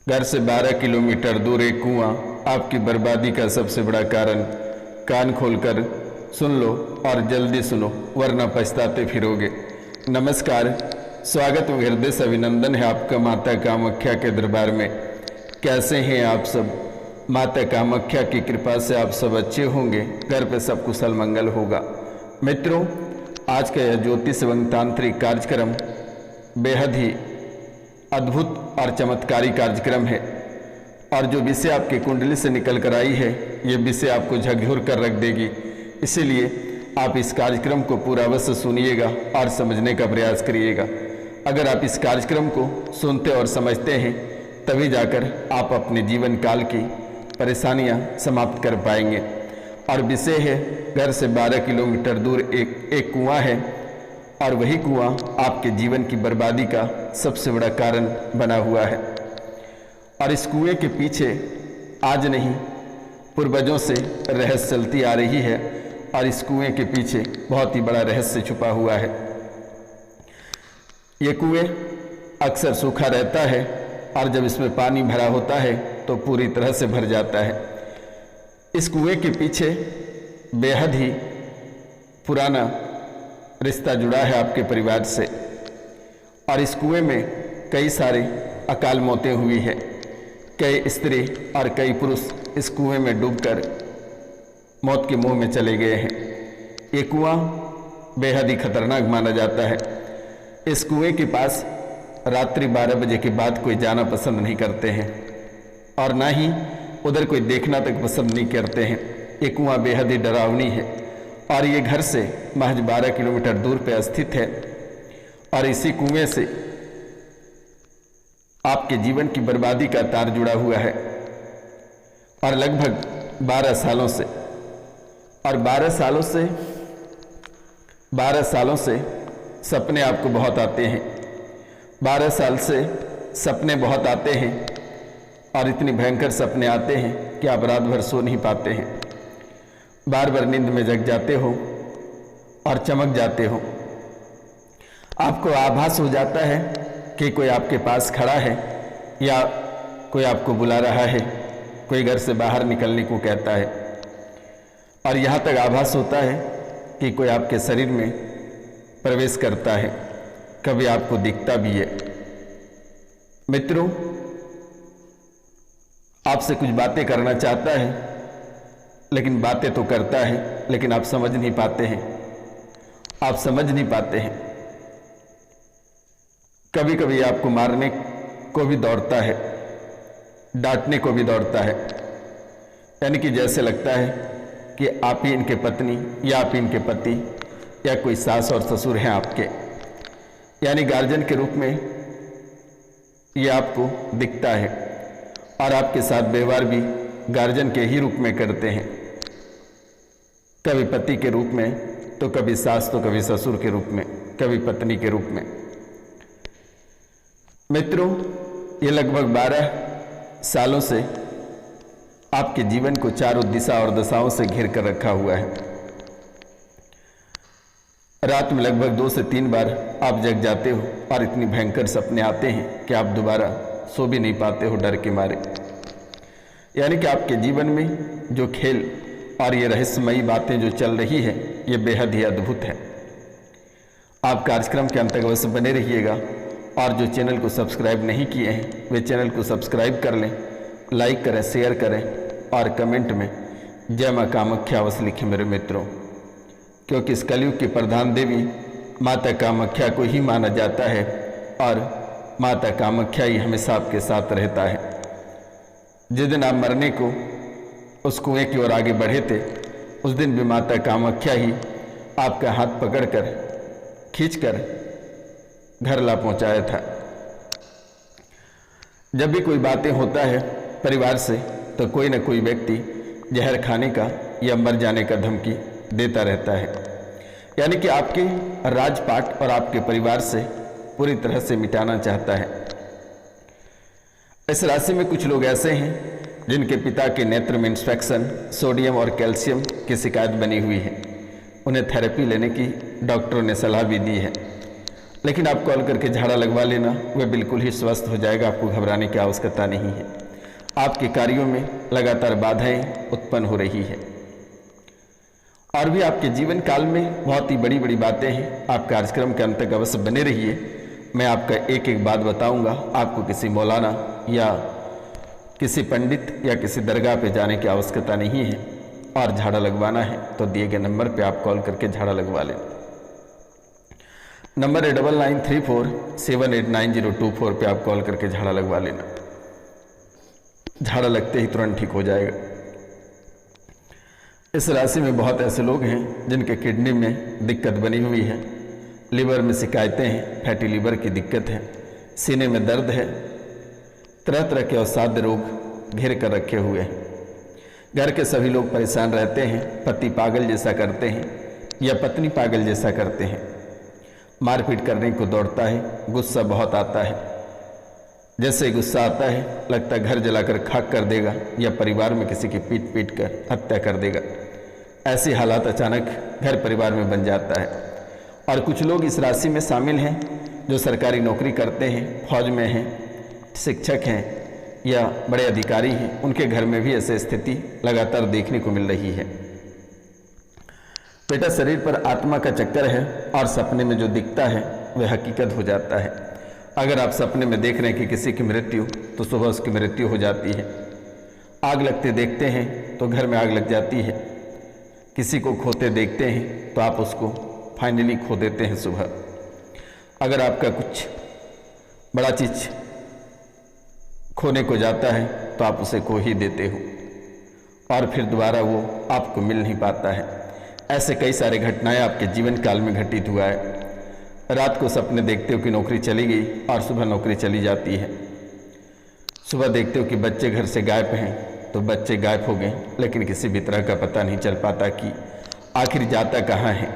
घर से 12 किलोमीटर दूर एक कुआं आपकी बर्बादी का सबसे बड़ा कारण। कान खोलकर सुन लो और जल्दी सुनो वरना पछताते फिरोगे। नमस्कार, स्वागत व हृदय से अभिनंदन है आपका माता कामाख्या के दरबार में। कैसे हैं आप सब? माता कामाख्या की कृपा से आप सब अच्छे होंगे, घर पे सब कुशल मंगल होगा। मित्रों, आज का यह ज्योतिष एवं तांत्रिक कार्यक्रम बेहद ही अद्भुत और चमत्कारी कार्यक्रम है और जो विषय आपकी कुंडली से निकल कर आई है ये विषय आपको झकझोर कर रख देगी। इसीलिए आप इस कार्यक्रम को पूरा अवश्य सुनिएगा और समझने का प्रयास करिएगा। अगर आप इस कार्यक्रम को सुनते और समझते हैं तभी जाकर आप अपने जीवन काल की परेशानियां समाप्त कर पाएंगे। और विषय है, घर से 12 किलोमीटर दूर एक कुआं है और वही कुआं आपके जीवन की बर्बादी का सबसे बड़ा कारण बना हुआ है। और इस कुएं के पीछे आज नहीं पूर्वजों से रहस्य चलती आ रही है और इस कुएं के पीछे बहुत ही बड़ा रहस्य छुपा हुआ है। ये कुएं अक्सर सूखा रहता है और जब इसमें पानी भरा होता है तो पूरी तरह से भर जाता है। इस कुएं के पीछे बेहद ही पुराना रिश्ता जुड़ा है आपके परिवार से और इस कुएं में कई सारे अकाल मौतें हुई है। कई स्त्री और कई पुरुष इस कुएं में डूबकर मौत के मुंह में चले गए हैं। ये कुआं बेहद ही खतरनाक माना जाता है। इस कुएं के पास रात्रि 12 बजे के बाद कोई जाना पसंद नहीं करते हैं और ना ही उधर कोई देखना तक पसंद नहीं करते हैं। ये कुआं बेहद ही डरावनी है और ये घर से महज 12 किलोमीटर दूर पर स्थित है और इसी कुएं से आपके जीवन की बर्बादी का तार जुड़ा हुआ है और लगभग 12 सालों से और 12 सालों से सपने आपको बहुत आते हैं। 12 साल से सपने बहुत आते हैं और इतनी भयंकर सपने आते हैं कि आप रात भर सो नहीं पाते हैं। बार बार नींद में जग जाते हो और चमक जाते हो। आपको आभास हो जाता है कि कोई आपके पास खड़ा है या कोई आपको बुला रहा है, कोई घर से बाहर निकलने को कहता है और यहाँ तक आभास होता है कि कोई आपके शरीर में प्रवेश करता है, कभी आपको दिखता भी है। मित्रों, आपसे कुछ बातें करना चाहता है लेकिन बातें तो करता है लेकिन आप समझ नहीं पाते हैं, आप समझ नहीं पाते हैं। कभी कभी आपको मारने को भी दौड़ता है, डांटने को भी दौड़ता है, यानी कि जैसे लगता है कि आप ही इनके पत्नी या आप ही इनके पति या कोई सास और ससुर हैं आपके, यानी गार्जियन के रूप में ये आपको दिखता है और आपके साथ व्यवहार भी गार्जियन के ही रूप में करते हैं, कभी पति के रूप में तो कभी सास तो कभी ससुर के रूप में, कभी पत्नी के रूप में। मित्रों, ये लगभग 12 सालों से आपके जीवन को चारों दिशा और दशाओं से घेर कर रखा हुआ है। रात में लगभग 2 से 3 बार आप जग जाते हो और इतनी भयंकर सपने आते हैं कि आप दोबारा सो भी नहीं पाते हो डर के मारे। यानी कि आपके जीवन में जो खेल और ये रहस्यमयी बातें जो चल रही है ये बेहद ही अद्भुत है। आप कार्यक्रम के अंत तक अवश्य बने रहिएगा और जो चैनल को सब्सक्राइब नहीं किए हैं वे चैनल को सब्सक्राइब कर लें, लाइक करें, शेयर करें और कमेंट में जय माँ कामाख्या अवश्य लिखें मेरे मित्रों, क्योंकि इस कलयुग की प्रधान देवी माता कामाख्या को ही माना जाता है और माता कामाख्या ही हमेशा आपके साथ रहता है। जिस दिन आप मरने को उस कुएं की ओर आगे बढ़े थे उस दिन भी माता कामाख्या ही आपका हाथ पकड़कर खींचकर घर ला पहुंचाया था। जब भी कोई बातें होता है परिवार से तो कोई न कोई व्यक्ति जहर खाने का या मर जाने का धमकी देता रहता है, यानी कि आपके राजपाट और आपके परिवार से पूरी तरह से मिटाना चाहता है। इस राशि में कुछ लोग ऐसे हैं जिनके पिता के नेत्र में इंस्पेक्शन, सोडियम और कैल्शियम की शिकायत बनी हुई है। उन्हें थेरेपी लेने की डॉक्टरों ने सलाह भी दी है, लेकिन आप कॉल करके झाड़ा लगवा लेना, वह बिल्कुल ही स्वस्थ हो जाएगा, आपको घबराने की आवश्यकता नहीं है। आपके कार्यों में लगातार बाधाएं उत्पन्न हो रही है और भी आपके जीवन काल में बहुत ही बड़ी बड़ी बातें हैं। आप कार्यक्रम के अंत तक अवश्य बने रहिए। मैं आपका एक एक बात बताऊंगा। आपको किसी मौलाना या किसी पंडित या किसी दरगाह पे जाने की आवश्यकता नहीं है और झाड़ा लगवाना है तो दिए गए नंबर पे आप कॉल करके झाड़ा लगवा लें। नंबर है 9934789024 पे आप कॉल करके झाड़ा लगवा लेना। झाड़ा लगते ही तुरंत ठीक हो जाएगा। इस राशि में बहुत ऐसे लोग हैं जिनके किडनी में दिक्कत बनी हुई है, लिवर में शिकायतें हैं, फैटी लिवर की दिक्कत है, सीने में दर्द है, तरह तरह के अवसाध्य रोग घेर कर रखे हुए हैं। घर के सभी लोग परेशान रहते हैं, पति पागल जैसा करते हैं या पत्नी पागल जैसा करते हैं, मारपीट करने को दौड़ता है, गुस्सा बहुत आता है, जैसे गुस्सा आता है लगता है घर जलाकर खाक कर देगा या परिवार में किसी की पीट पीट कर हत्या कर देगा। ऐसे हालात अचानक घर परिवार में बन जाता है। और कुछ लोग इस राशि में शामिल हैं जो सरकारी नौकरी करते हैं, फौज में हैं, शिक्षक हैं या बड़े अधिकारी हैं, उनके घर में भी ऐसी स्थिति लगातार देखने को मिल रही है। बेटा, शरीर पर आत्मा का चक्कर है और सपने में जो दिखता है वह हकीकत हो जाता है। अगर आप सपने में देख रहे हैं कि किसी की मृत्यु, तो सुबह उसकी मृत्यु हो जाती है। आग लगते देखते हैं तो घर में आग लग जाती है। किसी को खोते देखते हैं तो आप उसको फाइनली खो देते हैं सुबह। अगर आपका कुछ बड़ा चीज खोने को जाता है तो आप उसे खो ही देते हो और फिर दोबारा वो आपको मिल नहीं पाता है। ऐसे कई सारे घटनाएं आपके जीवन काल में घटित हुआ है। रात को सपने देखते हो कि नौकरी चली गई और सुबह नौकरी चली जाती है। सुबह देखते हो कि बच्चे घर से गायब हैं तो बच्चे गायब हो गए, लेकिन किसी भी तरह का पता नहीं चल पाता कि आखिर जाता कहाँ है।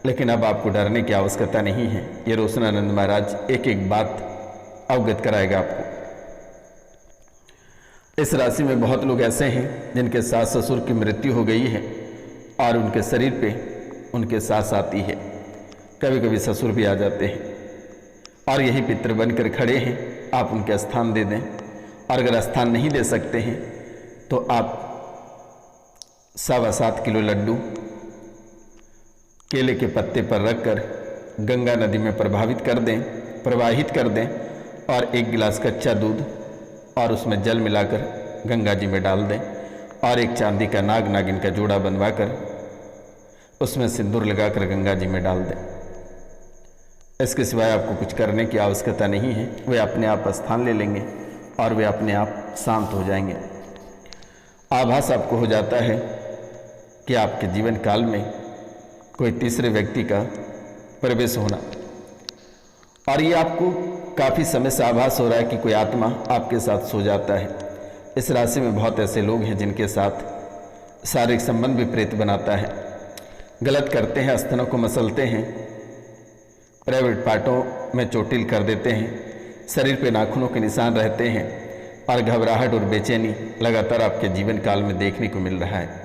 लेकिन अब आपको डरने की आवश्यकता नहीं है। ये रोशनानंद महाराज एक एक बात अवगत कराएगा आपको। इस राशि में बहुत लोग ऐसे हैं जिनके सास ससुर की मृत्यु हो गई है और उनके शरीर पे उनके सास आती है। कभी कभी ससुर भी आ जाते हैं और यही पितृ बनकर खड़े हैं। आप उनके स्थान दे दें, और अगर स्थान नहीं दे सकते हैं तो आप 7.25 किलो लड्डू केले के पत्ते पर रखकर गंगा नदी में प्रवाहित कर दें और 1 गिलास कच्चा दूध और उसमें जल मिलाकर गंगा जी में डाल दें और एक चांदी का नाग नागिन का जोड़ा बनवाकर उसमें सिंदूर लगाकर गंगा जी में डाल दें। इसके सिवाय आपको कुछ करने की आवश्यकता नहीं है। वे अपने आप स्थान ले लेंगे और वे अपने आप शांत हो जाएंगे। आभास आपको हो जाता है कि आपके जीवन काल में कोई तीसरे व्यक्ति का प्रवेश होना, और ये आपको काफ़ी समय से आभास हो रहा है कि कोई आत्मा आपके साथ सो जाता है। इस राशि में बहुत ऐसे लोग हैं जिनके साथ शारीरिक संबंध भी प्रेत बनाता है। गलत करते हैं, स्तनों को मसलते हैं, प्राइवेट पार्टों में चोटिल कर देते हैं, शरीर पे नाखूनों के निशान रहते हैं और घबराहट और बेचैनी लगातार आपके जीवन काल में देखने को मिल रहा है।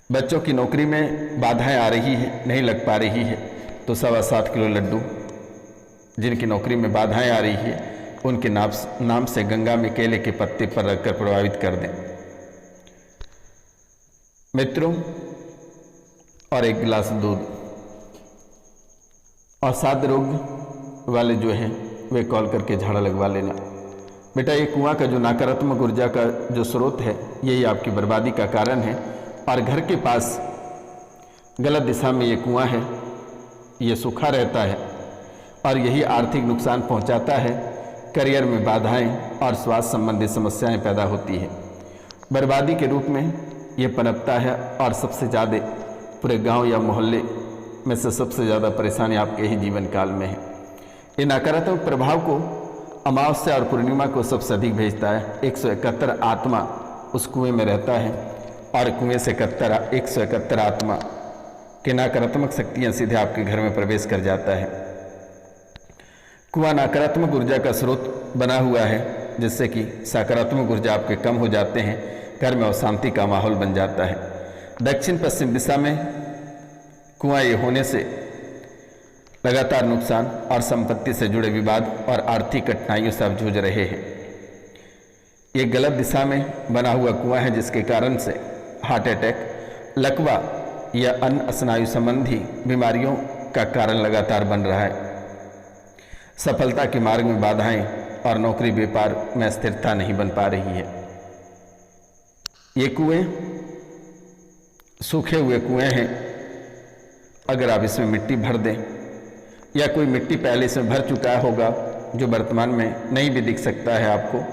बच्चों की नौकरी में बाधाएं आ रही है, नहीं लग पा रही है, तो 7.25 किलो लड्डू जिनकी नौकरी में बाधाएं आ रही है उनके नाम से गंगा में केले के पत्ते पर रखकर प्रभावित कर दें मित्रों, और 1 गिलास दूध। और साध रोग वाले जो हैं वे कॉल करके झाड़ा लगवा लेना। बेटा, ये कुआं का जो नकारात्मक ऊर्जा का जो स्रोत है यही आपकी बर्बादी का कारण है। और घर के पास गलत दिशा में ये कुआं है, ये सूखा रहता है और यही आर्थिक नुकसान पहुंचाता है। करियर में बाधाएं और स्वास्थ्य संबंधी समस्याएं पैदा होती है। बर्बादी के रूप में ये पनपता है और सबसे ज़्यादा पूरे गांव या मोहल्ले में से सबसे ज़्यादा परेशानी आपके ही जीवन काल में है। ये नकारात्मक प्रभाव को अमावस्या और पूर्णिमा को सबसे अधिक भेजता है। 171 आत्मा उस कुएं में रहता है और कुएं से 171 आत्मा के नकारात्मक शक्तियाँ सीधे आपके घर में प्रवेश कर जाता है। कुआं नकारात्मक ऊर्जा का स्रोत बना हुआ है, जिससे कि सकारात्मक ऊर्जा आपके कम हो जाते हैं, घर में अशांति का माहौल बन जाता है। दक्षिण पश्चिम दिशा में कुआं ये होने से लगातार नुकसान और संपत्ति से जुड़े विवाद और आर्थिक कठिनाइयों से आप जूझ रहे हैं। ये गलत दिशा में बना हुआ कुआं है जिसके कारण से हार्ट अटैक, लकवा या अन्य स्नायु संबंधी बीमारियों का कारण लगातार बन रहा है। सफलता के मार्ग में बाधाएं और नौकरी व्यापार में स्थिरता नहीं बन पा रही है। ये कुएं सूखे हुए कुएं हैं। अगर आप इसमें मिट्टी भर दें या कोई मिट्टी पहले से भर चुका होगा जो वर्तमान में नहीं भी दिख सकता है आपको,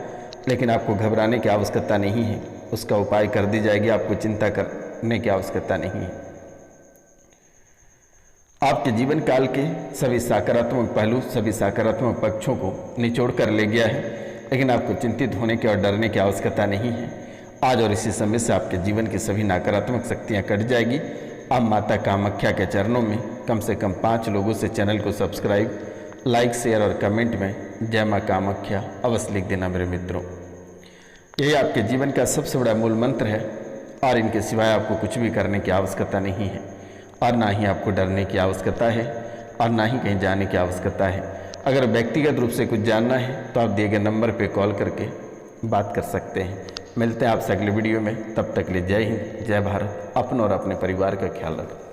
लेकिन आपको घबराने की आवश्यकता नहीं है, उसका उपाय कर दी जाएगी। आपको चिंता करने की आवश्यकता नहीं है। आपके जीवन काल के सभी सकारात्मक पहलू, सभी सकारात्मक पक्षों को निचोड़ कर ले गया है, लेकिन आपको चिंतित होने की और डरने की आवश्यकता नहीं है। आज और इसी समय से आपके जीवन की सभी नकारात्मक शक्तियां कट जाएगी। आप माता कामाख्या के चरणों में कम से कम 5 लोगों से चैनल को सब्सक्राइब, लाइक, शेयर और कमेंट में जय माँ कामाख्या अवश्य लिख देना मेरे मित्रों। यही आपके जीवन का सबसे बड़ा मूल मंत्र है और इनके सिवाय आपको कुछ भी करने की आवश्यकता नहीं है और ना ही आपको डरने की आवश्यकता है और ना ही कहीं जाने की आवश्यकता है। अगर व्यक्तिगत रूप से कुछ जानना है तो आप दिए गए नंबर पर कॉल करके बात कर सकते हैं। मिलते हैं आपसे अगले वीडियो में। तब तक के लिए जय हिंद, जय भारत। अपनों और अपने परिवार का ख्याल रखें।